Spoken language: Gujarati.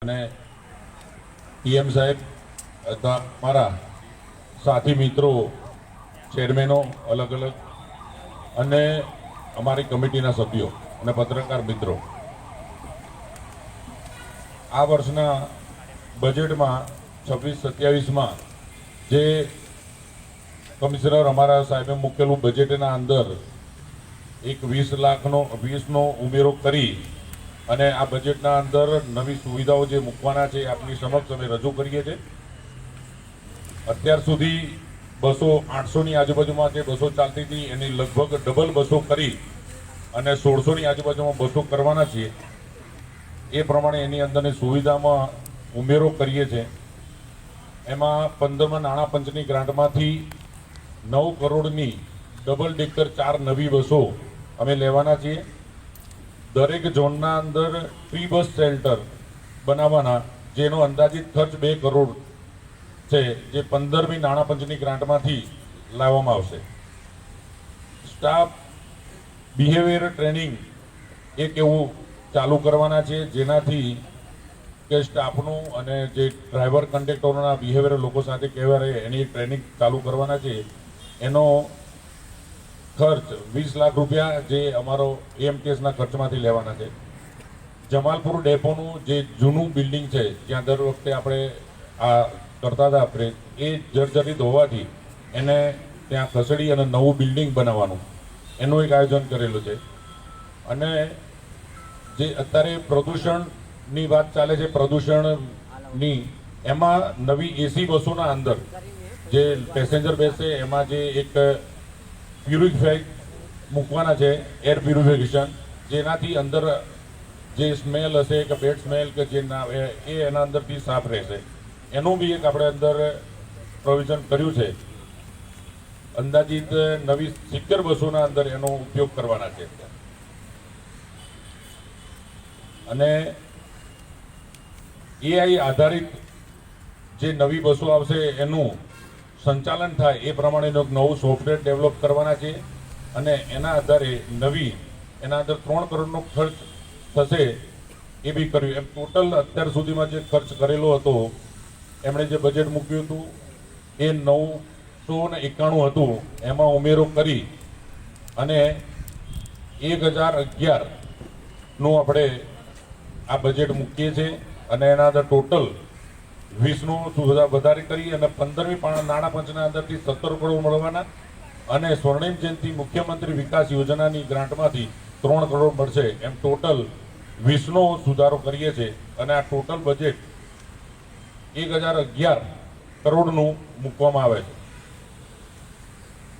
અને પીએમ સાહેબ અથવા મારા સાથી મિત્રો ચેરમેનો અલગ અલગ અને અમારી કમિટીના સભ્યો અને પત્રકાર મિત્રો આ વર્ષના બજેટમાં 26-27માં જે કમિશનર અમારા સાહેબે મૂકેલું બજેટના અંદર એક 20 ઉમેરો કરી અને આ બજેટના અંદર નવી સુવિધાઓ જે મૂકવાના છે આપની સમક્ષ અમે રજૂ કરીએ છીએ। અત્યાર સુધી બસો 800ની આજુબાજુમાં જે બસો ચાલતી હતી એની લગભગ ડબલ બસો કરી અને 1600ની આજુબાજુમાં બસો કરવાના છીએ। એ પ્રમાણે એની અંદરની સુવિધામાં ઉમેરો કરીએ છીએ। એમાં 15માં નાણાં પંચની ગ્રાન્ટમાંથી 9 કરોડની ડબલ ડેકર 4 નવી બસો અમે લેવાના છીએ। દરેક ઝોનના અંદર પ્રી બસ શેલ્ટર બનાવવાના જેનો અંદાજિત ખર્ચ 2 કરોડ છે, જે 15મી નાણાં પંચની ગ્રાન્ટમાંથી લાવવામાં આવશે। સ્ટાફ બિહેવિયર ટ્રેનિંગ એક એવું ચાલુ કરવાના છે જેનાથી કે સ્ટાફનું અને જે ડ્રાઈવર કંડક્ટરોના બિહેવિયર લોકો સાથે કેવા રહે એની ટ્રેનિંગ ચાલુ કરવાના છે। એનો ખર્ચ 20 લાખ રૂપિયા જે અમારો એએમટીએસના ખર્ચમાંથી લેવાના છે। જમાલપુર ડેપોનું જે જૂનું બિલ્ડિંગ છે જ્યાં દર વખતે આપણે આ કરતા હતા આપણે એ જર્જરિત હોવાથી એને ત્યાં ખસેડી અને નવું બિલ્ડિંગ બનાવવાનું એનું એક આયોજન કરેલું છે। અને જે અત્યારે પ્રદૂષણની વાત ચાલે છે પ્રદૂષણની એમાં નવી એસી બસોના અંદર જે પેસેન્જર બેસે એમાં જે એક પ્યુરિફાઈ મૂકવાના છે એર પ્યુરિફિકેશન, જેનાથી અંદર જે સ્મેલ હશે કે બેડ સ્મેલ કે જે ના આવે એ એના અંદરથી સાફ રહેશે। એનું બી એક આપણે અંદર પ્રોવિઝન કર્યું છે। અંદાજિત નવી 70 બસોના અંદર એનો ઉપયોગ કરવાના છે। અને એઆઈ આધારિત જે નવી બસો આવશે એનું સંચાલન થાય એ પ્રમાણેનું નવું સોફ્ટવેર ડેવલપ કરવાના છે। અને એના આધારે એના અંદર 3 કરોડનો ખર્ચ થશે એ બી કર્યું। એમ ટોટલ અત્યાર સુધીમાં જે ખર્ચ કરેલો હતો એમણે જે બજેટ મૂક્યું હતું એ 991 હતું, એમાં ઉમેરો કરી અને 1011નું આપણે આ બજેટ મૂકીએ છીએ। અને એના અંદર ટોટલ 20નું વધારે કરી અને 15મી નાણાં પંચના અંદરથી 17 કરોડ મળવાના અને સ્વર્ણિમ જયંતિ મુખ્યમંત્રી વિકાસ યોજનાની ગ્રાન્ટમાંથી 3 કરોડ મળશે। એમ ટોટલ 20નો સુધારો કરીએ છીએ અને આ ટોટલ બજેટ 1011 કરોડનું મૂકવામાં આવે છે।